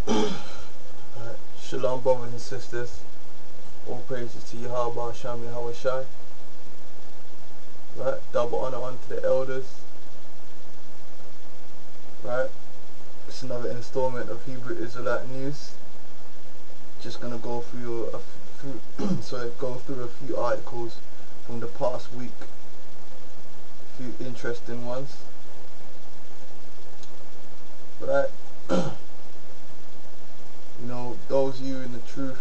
Alright, Shalom, brothers and sisters. All praises to Yahweh Hashem Yahweh Shai. Right, double honor unto the elders. Right, it's another installment of Hebrew Israelite news. Just gonna go through go through a few articles from the past week. A few interesting ones. Right. You know, those of you in the truth,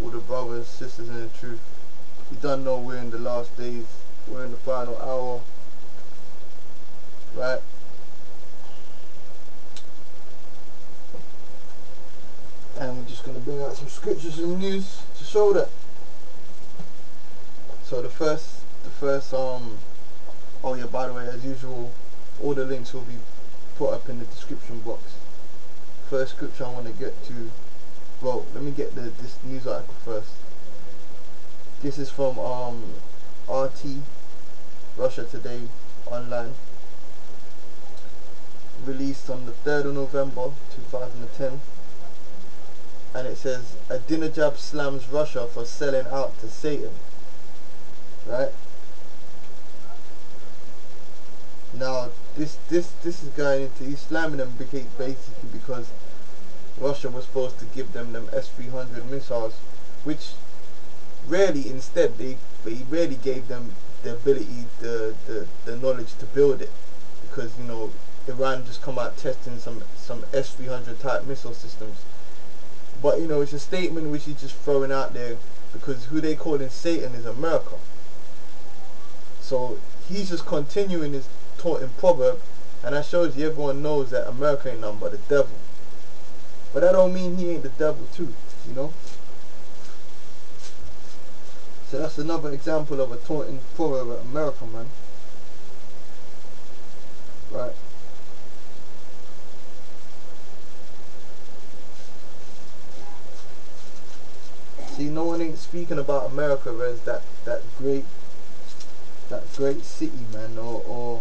all the brothers, sisters in the truth, you don't know we're in the last days, we're in the final hour, right? And we're just going to bring out some scriptures and news to show that. So the first, oh yeah, by the way, as usual, all the links will be put up in the description box. First scripture I want to get to, well, let me get this news article first. This is from RT, Russia Today Online, released on the 3rd of November 2010, and it says, Ahmadinejad slams Russia for selling out to Satan. Right? Now this is going into, he's slamming them basically because Russia was supposed to give them S-300 missiles, which really instead they really gave them the ability, the knowledge to build it, because you know Iran just come out testing some S-300 type missile systems. But you know, it's a statement which he's just throwing out there because who they calling Satan is America. So he's just continuing his taught in proverb, and that shows you everyone knows that America ain't nothing but the devil. But that don't mean he ain't the devil too, you know. So that's another example of a taught in proverb of America, man. Right. See, no one ain't speaking about America as that great city, man, or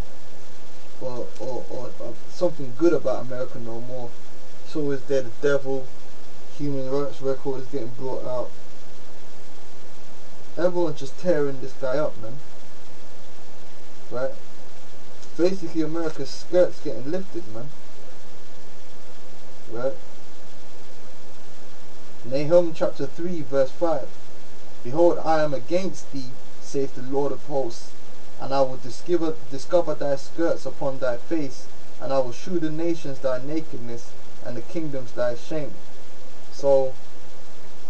something good about America no more. So is there the devil, human rights record is getting brought out. Everyone's just tearing this guy up, man. Right? Basically America's skirt's getting lifted, man. Right? Nahum chapter 3 verse 5. Behold, I am against thee, saith the Lord of hosts, and I will discover thy skirts upon thy face, and I will shew the nations thy nakedness, and the kingdoms thy shame. So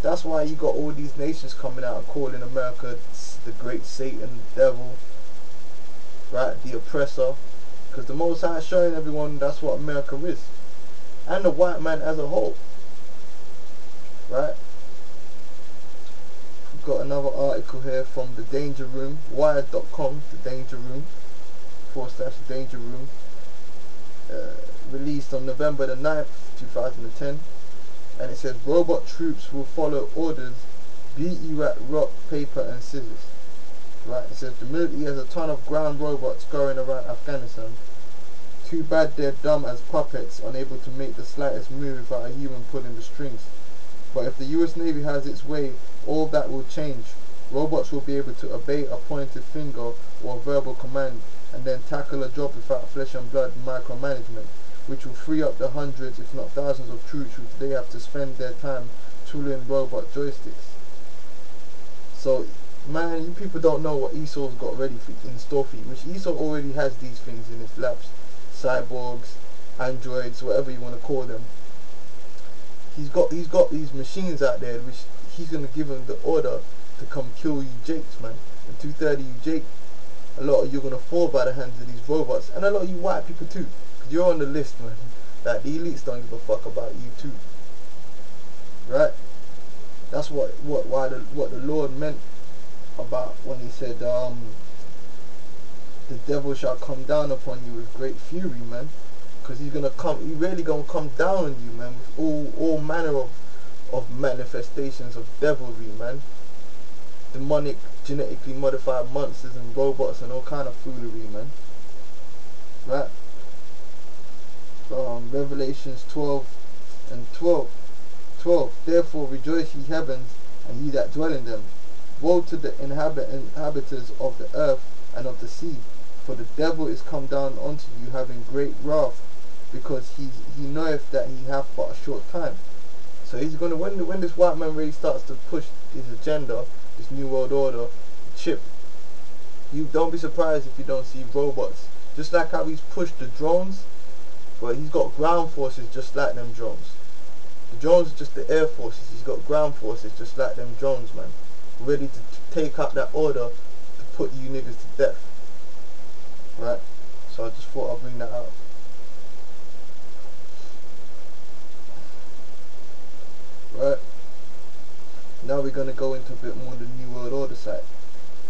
that's why you got all these nations coming out and calling America the great Satan, devil, right, the oppressor, because the Most High is showing everyone that's what America is, and the white man as a whole. Right? We've got another article here from the Danger Room, wired.com, the Danger Room, / Danger Room, released on November the 9th, 2010, and it says, robot troops will follow orders, beat Iraq, rock, paper and scissors. Right? It says, the military has a ton of ground robots going around Afghanistan. Too bad they're dumb as puppets, unable to make the slightest move without a human pulling the strings. But if the US Navy has its way, all that will change. Robots will be able to obey a pointed finger or a verbal command, and then tackle a job without flesh and blood micromanagement, which will free up the hundreds if not thousands of troops who today have to spend their time tooling robot joysticks. So man, you people don't know what Esau's got ready in store for you, which Esau already has these things in his labs. Cyborgs, androids, whatever you want to call them. He's got these machines out there which he's gonna give them the order to come kill you jakes, man. And 230 you jake, a lot of you are gonna fall by the hands of these robots, and a lot of you white people too, because you're on the list, man. That the elites don't give a fuck about you too. Right? That's what the Lord meant about when he said the devil shall come down upon you with great fury, man. Because he's really gonna come down on you, man, with all manner of manifestations of devilry, man. Demonic, genetically modified monsters and robots and all kind of foolery, man. Right? Revelations 12 And 12. Therefore rejoice, ye heavens, and ye that dwell in them. Woe to the inhabitants of the earth and of the sea, for the devil is come down unto you, having great wrath, because he knoweth that he hath but a short time. So he's gonna, when this white man really starts to push his agenda, this new world order chip, you don't be surprised if you don't see robots. Just like how he's pushed the drones, but he's got ground forces just like them drones. The drones are just the air forces. He's got ground forces just like them drones, man. Ready to take out that order to put you niggas to death. Right? So I just thought I'd bring that out. Right? Now we're going to go into a bit more the New World Order side.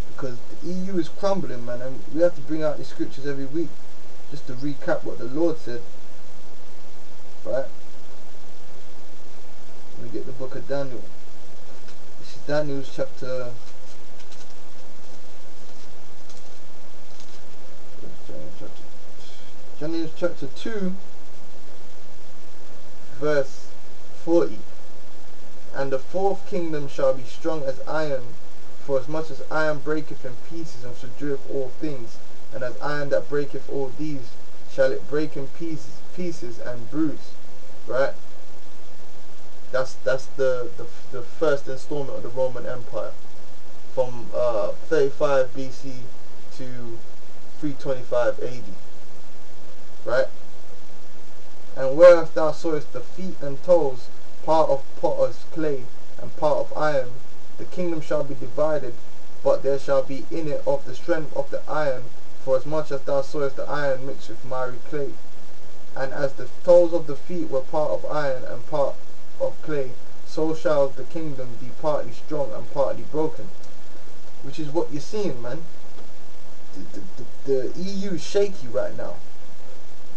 Because the EU is crumbling, man, and we have to bring out these scriptures every week just to recap what the Lord said. Right? Let me get the book of Daniel. This is Daniel's chapter 2, verse 40. And the fourth kingdom shall be strong as iron, for as much as iron breaketh in pieces and subdueth all things, and as iron that breaketh all these, shall it break in pieces and bruise. Right? That's the first installment of the Roman Empire, from 35 BC to 325 AD. Right? And whereas thou sawest the feet and toes, part of potter's clay and part of iron, the kingdom shall be divided, but there shall be in it of the strength of the iron, for as much as thou sawest the iron mixed with miry clay. And as the toes of the feet were part of iron and part of clay, so shall the kingdom be partly strong and partly broken. Which is what you're seeing, man. The EU is shaky right now.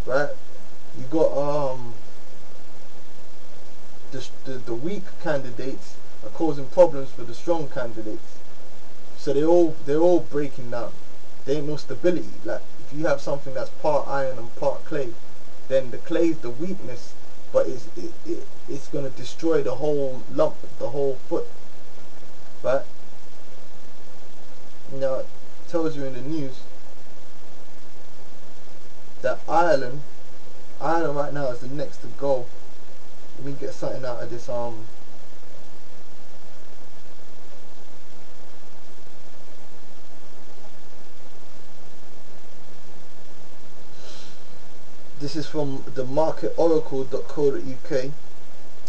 Right? You got the weak candidates are causing problems for the strong candidates. So they're all breaking down. There ain't no stability. Like if you have something that's part iron and part clay, then the clay is the weakness, but it's gonna destroy the whole lump, the whole foot. Right? Now it tells you in the news that Ireland right now is the next to go. Let me get something out of this this is from the marketoracle.co.uk,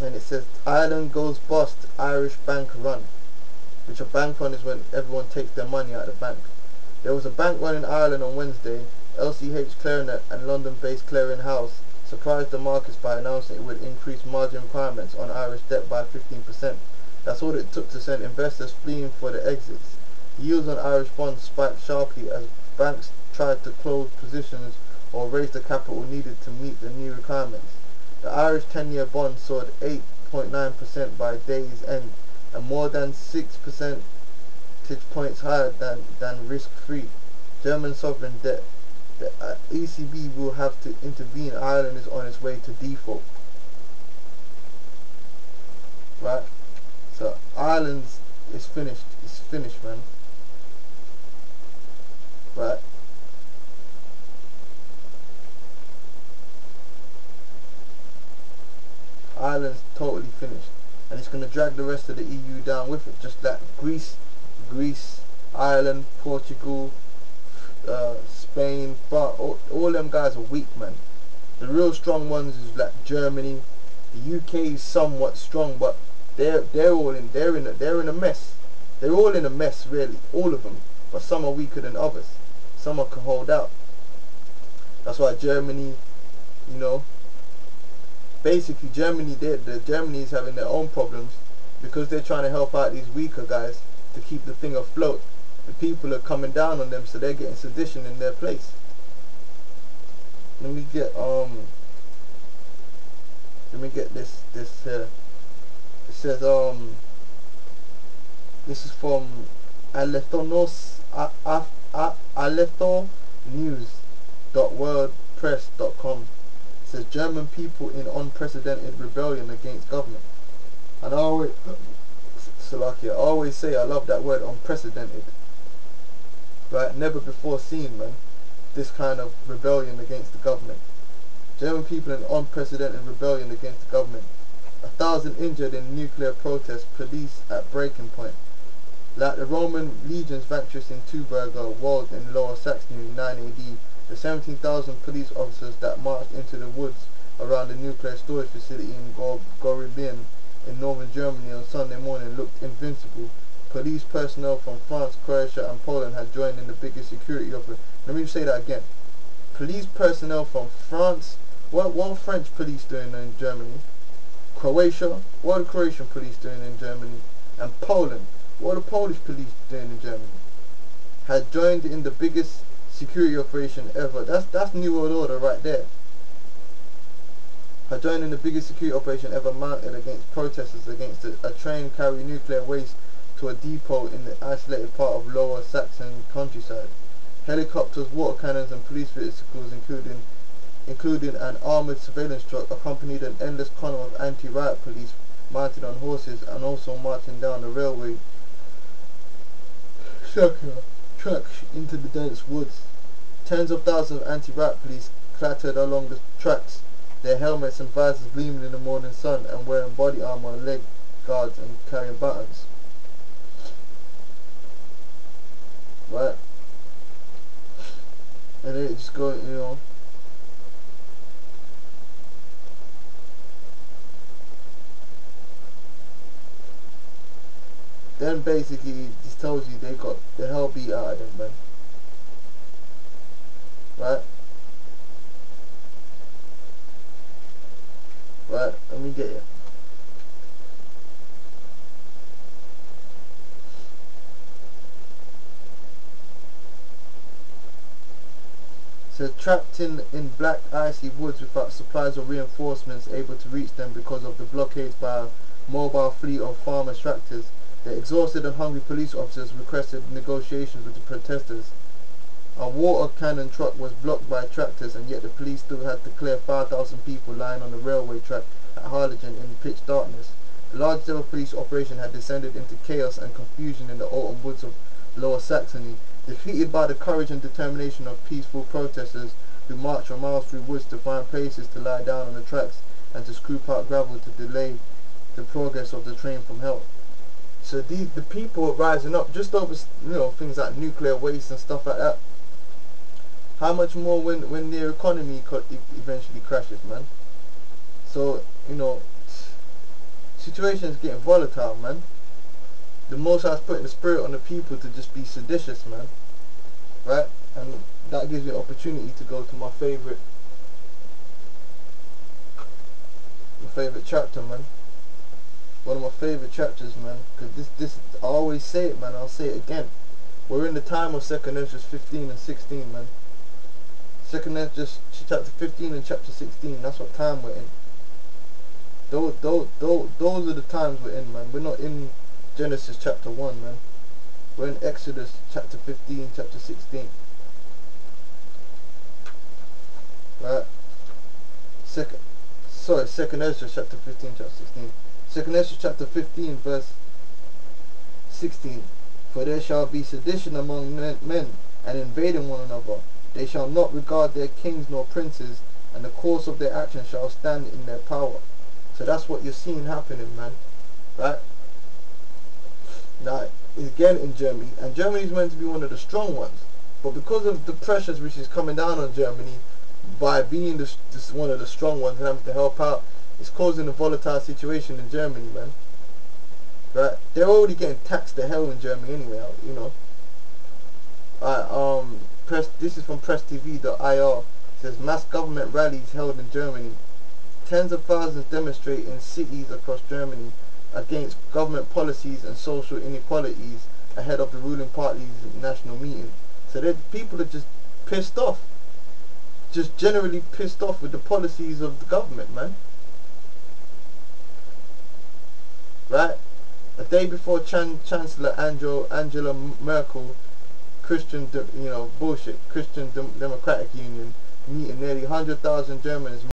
and it says Ireland goes bust, Irish bank run. Which a bank run is when everyone takes their money out of the bank. There was a bank run in Ireland on Wednesday. LCH Clearnet and London-based clearing house surprised the markets by announcing it would increase margin requirements on Irish debt by 15%. That's all it took to send investors fleeing for the exits. Yields on Irish bonds spiked sharply as banks tried to close positions or raise the capital needed to meet the new requirements. The Irish 10-year bond soared 8.9% by day's end, and more than 6 percentage points higher than risk-free German sovereign debt. The ECB will have to intervene. Ireland is on its way to default. Right? So Ireland is finished. It's finished, man. Right? Ireland's totally finished, and it's going to drag the rest of the EU down with it, just like Greece, Ireland, Portugal, Spain, but all them guys are weak, man. The real strong ones is like Germany. The UK is somewhat strong, but they're in a mess. They're all in a mess, really, all of them. But some are weaker than others. Some can hold out. That's why Germany, you know, basically Germany is having their own problems because they're trying to help out these weaker guys to keep the thing afloat. The people are coming down on them, so they're getting sedition in their place. Let me get this here. It says this is from alethonews.wordpress.com. It says German people in unprecedented rebellion against government. And I always, Salakia, I always say I love that word unprecedented. Right, never before seen, man. This kind of rebellion against the government. German people in unprecedented rebellion against the government. 1,000 injured in nuclear protest, police at breaking point. Like the Roman legions vanquished in Tuberger, Wald in Lower Saxony in 9 AD, the 17,000 police officers that marched into the woods around the nuclear storage facility in Gorleben in northern Germany on Sunday morning looked invincible. Police personnel from France, Croatia and Poland had joined in the biggest security operation. Let me say that again. Police personnel from France, what are French police doing in Germany? Croatia, what are the Croatian police doing in Germany? And Poland, what are the Polish police doing in Germany? Had joined in the biggest security operation ever. That's New World Order right there. Had joined in the biggest security operation ever mounted against protesters against a train carrying nuclear waste to a depot in the isolated part of Lower Saxon countryside. Helicopters, water cannons and police vehicles including an armoured surveillance truck accompanied an endless column of anti-riot police mounted on horses and also marching down the railway tracks into the dense woods. Tens of thousands of anti-riot police clattered along the tracks, their helmets and visors gleaming in the morning sun and wearing body armour, leg guards and carrying batons. Right? And they just go, you know. Then basically it just tells you they got the hell beat out of them, man. Right? Right, let me get you. So trapped in black icy woods without supplies or reinforcements able to reach them because of the blockades by a mobile fleet of farmers' tractors, the exhausted and hungry police officers requested negotiations with the protesters. A water cannon truck was blocked by tractors, and yet the police still had to clear 5,000 people lying on the railway track at Harlingen in pitch darkness. The largest ever police operation had descended into chaos and confusion in the autumn woods of Lower Saxony, defeated by the courage and determination of peaceful protesters who marched for miles through woods to find places to lie down on the tracks and to scoop out gravel to delay the progress of the train from hell. So the people are rising up just over, you know, things like nuclear waste and stuff like that. How much more when their economy eventually crashes, man? So, you know, situation's getting volatile, man. The Most High's putting the spirit on the people to just be seditious, man. Right? And that gives me an opportunity to go to my favorite chapter, man. One of my favorite chapters, man. Because this, I always say it, man. I'll say it again. We're in the time of 2nd Esdras 15 and 16, man. 2nd Esdras chapter 15 and chapter 16. That's what time we're in. Those are the times we're in, man. We're not in Genesis chapter 1, man. We're in Exodus chapter 15, chapter 16. Right? 2nd Esdras chapter 15, chapter 16. 2nd Esdras chapter 15, verse 16. For there shall be sedition among men, and invading one another. They shall not regard their kings nor princes, and the course of their actions shall stand in their power. So that's what you're seeing happening, man. Right? Now, again in Germany, and Germany is meant to be one of the strong ones, but because of the pressures which is coming down on Germany by being this one of the strong ones and having to help out, it's causing a volatile situation in Germany, man. Right? They're already getting taxed to hell in Germany anyway, you know. This is from presstv.ir. It says mass government rallies held in Germany. Tens of thousands demonstrate in cities across Germany against government policies and social inequalities ahead of the ruling party's national meeting. So people are just pissed off. Just generally pissed off with the policies of the government, man. Right? A day before Chancellor Angela Merkel Christian Democratic Union meeting, nearly 100,000 Germans